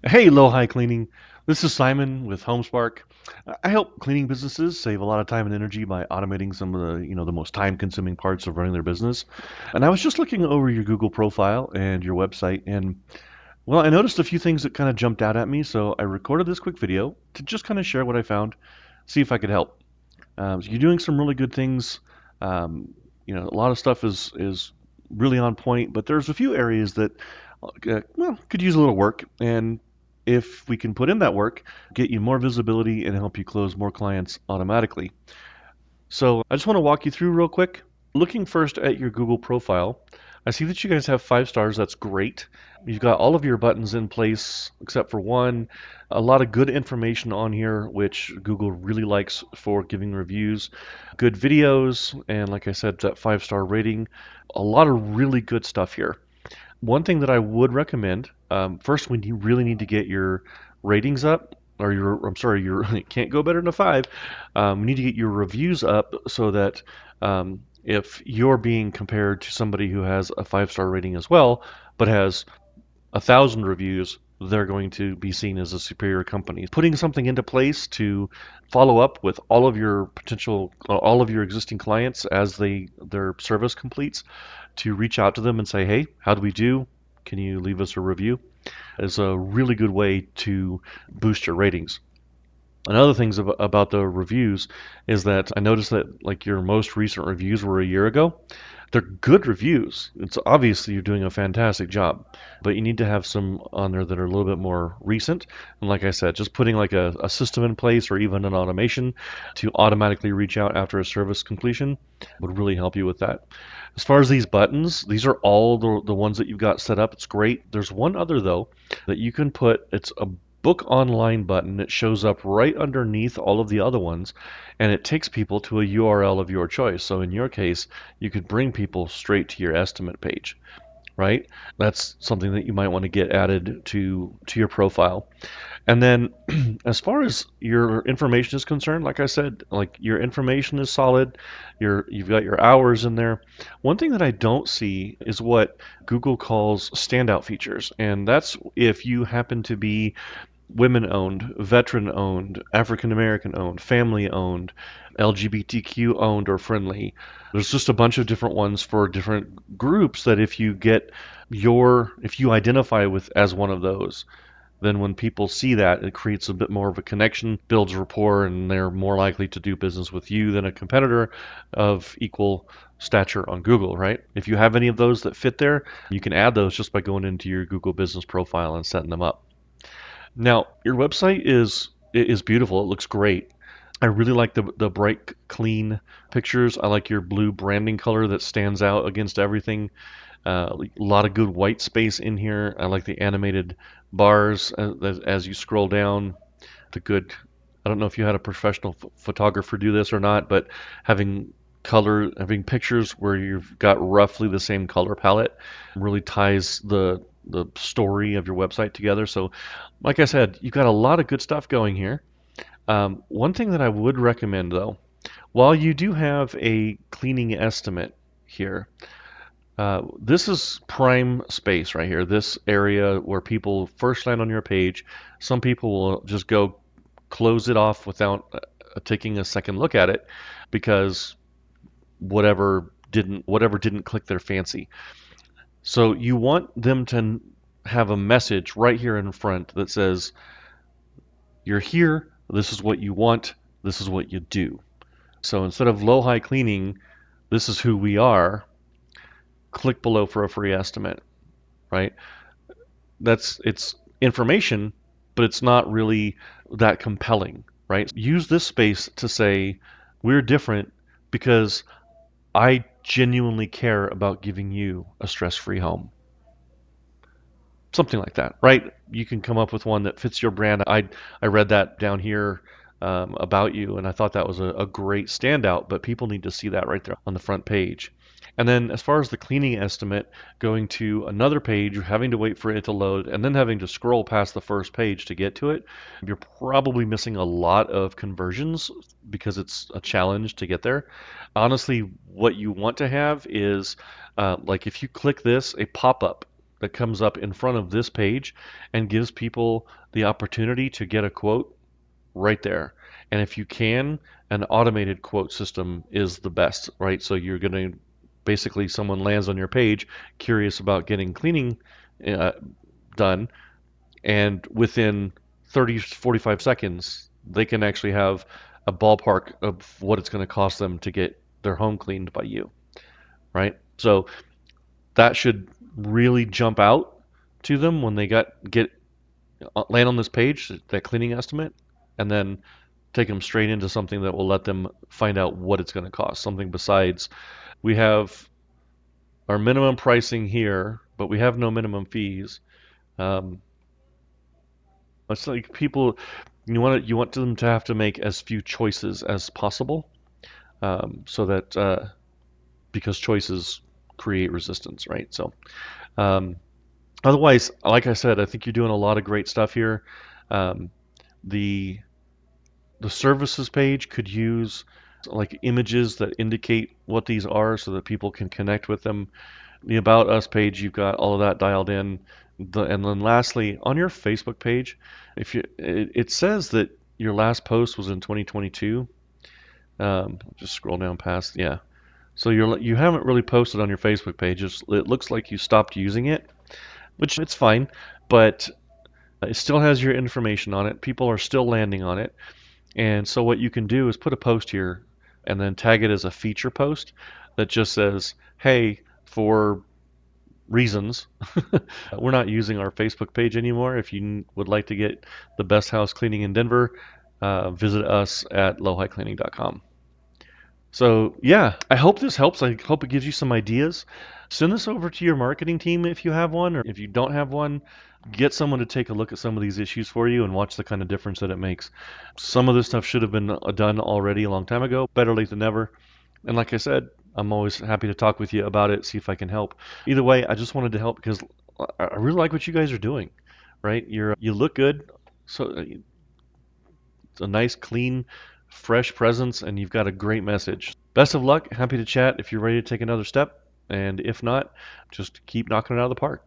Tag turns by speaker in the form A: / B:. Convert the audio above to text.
A: Hey, LoHi Cleaning. This is Simon with HomeSpark. I help cleaning businesses save a lot of time and energy by automating some of the most time-consuming parts of running their business. And I was just looking over your Google profile and your website, and well, I noticed a few things that kind of jumped out at me, so I recorded this quick video to just kind of share what I found, see if I could help. So you're doing some really good things. A lot of stuff is really on point, but there's a few areas that could use a little work. And if we can put in that work, get you more visibility and help you close more clients automatically. So I just want to walk you through real quick. Looking first at your Google profile, I see that you guys have 5 stars. That's great. You've got all of your buttons in place except for one. A lot of good information on here, which Google really likes for giving reviews. Good videos, and like I said, that 5 star rating. A lot of really good stuff here. One thing that I would recommend, first, when you really need to get your ratings up, or I'm sorry, your it can't go better than a 5. You need to get your reviews up so that if you're being compared to somebody who has a 5 star rating as well, but has 1,000 reviews, they're going to be seen as a superior company. Putting something into place to follow up with all of your existing clients as their service completes, to reach out to them and say, hey, how do we do? Can you leave us a review? Is a really good way to boost your ratings. Another things about the reviews is that I noticed that like your most recent reviews were a year ago. They're good reviews. It's obviously you're doing a fantastic job, but you need to have some on there that are a little bit more recent. And like I said, just putting like a system in place or even an automation to automatically reach out after a service completion would really help you with that. As far as these buttons, these are all the ones that you've got set up. It's great. There's one other though that you can put. It's a book online button. It shows up right underneath all of the other ones, and it takes people to a URL of your choice. So in your case, you could bring people straight to your estimate page, right? That's something that you might want to get added to your profile. And then as far as your information is concerned, like I said, like your information is solid. You've got your hours in there. One thing that I don't see is what Google calls standout features, and that's if you happen to be women owned, veteran owned, African American owned, family owned, LGBTQ owned or friendly. There's just a bunch of different ones for different groups that if you identify with as one of those, then when people see that, it creates a bit more of a connection, builds rapport, and they're more likely to do business with you than a competitor of equal stature on Google, right? If you have any of those that fit there, you can add those just by going into your Google business profile and setting them up. Now, your website is beautiful. It looks great. I really like the bright, clean pictures. I like your blue branding color that stands out against everything. A lot of good white space in here. I like the animated bars as you scroll down. The good. I don't know if you had a professional photographer do this or not, but having pictures where you've got roughly the same color palette really ties the story of your website together. So, like I said, you've got a lot of good stuff going here. One thing that I would recommend, though, while you do have a cleaning estimate here, this is prime space right here. This area where people first land on your page, some people will just go close it off without taking a second look at it because whatever didn't click their fancy. So you want them to have a message right here in front that says, "You're here. This is what you want. This is what you do." So instead of LoHi cleaning, this is who we are. Click below for a free estimate, right? It's information, but it's not really that compelling, right? Use this space to say we're different because I genuinely care about giving you a stress-free home. Something like that, right? You can come up with one that fits your brand. I read that down here about you, and I thought that was a great standout. But people need to see that right there on the front page. And then, as far as the cleaning estimate, going to another page, having to wait for it to load, and then having to scroll past the first page to get to it, you're probably missing a lot of conversions because it's a challenge to get there. Honestly, what you want to have is like if you click this, a pop up that comes up in front of this page and gives people the opportunity to get a quote right there. And if you can, an automated quote system is the best, right? So you're going to basically someone lands on your page curious about getting cleaning uh, done, and within 30, 45 seconds, they can actually have a ballpark of what it's going to cost them to get their home cleaned by you, right? So that should really jump out to them when they get land on this page, that cleaning estimate, and then take them straight into something that will let them find out what it's going to cost. Something besides, we have our minimum pricing here, but we have no minimum fees. Um, it's like people, you want them to have to make as few choices as possible, so that because choices create resistance, right? So um, otherwise, like I said, I think you're doing a lot of great stuff here. Um, the the services page could use like images that indicate what these are so that people can connect with them. The About Us page, you've got all of that dialed in. And then lastly, on your Facebook page, if you it says that your last post was in 2022. Just scroll down past, yeah. So you haven't really posted on your Facebook page. It looks like you stopped using it, which it's fine, but it still has your information on it. People are still landing on it. And so what you can do is put a post here and then tag it as a feature post that just says, hey, for reasons, we're not using our Facebook page anymore. If you would like to get the best house cleaning in Denver, visit us at lohicleaning.com. So, yeah, I hope this helps. I hope it gives you some ideas. Send this over to your marketing team if you have one, or if you don't have one, get someone to take a look at some of these issues for you and watch the kind of difference that it makes. Some of this stuff should have been done already a long time ago. Better late than never. And like I said, I'm always happy to talk with you about it, see if I can help. Either way, I just wanted to help because I really like what you guys are doing, right? You look good. So it's a nice, clean, fresh presence, and you've got a great message. Best of luck. Happy to chat if you're ready to take another step. And if not, just keep knocking it out of the park.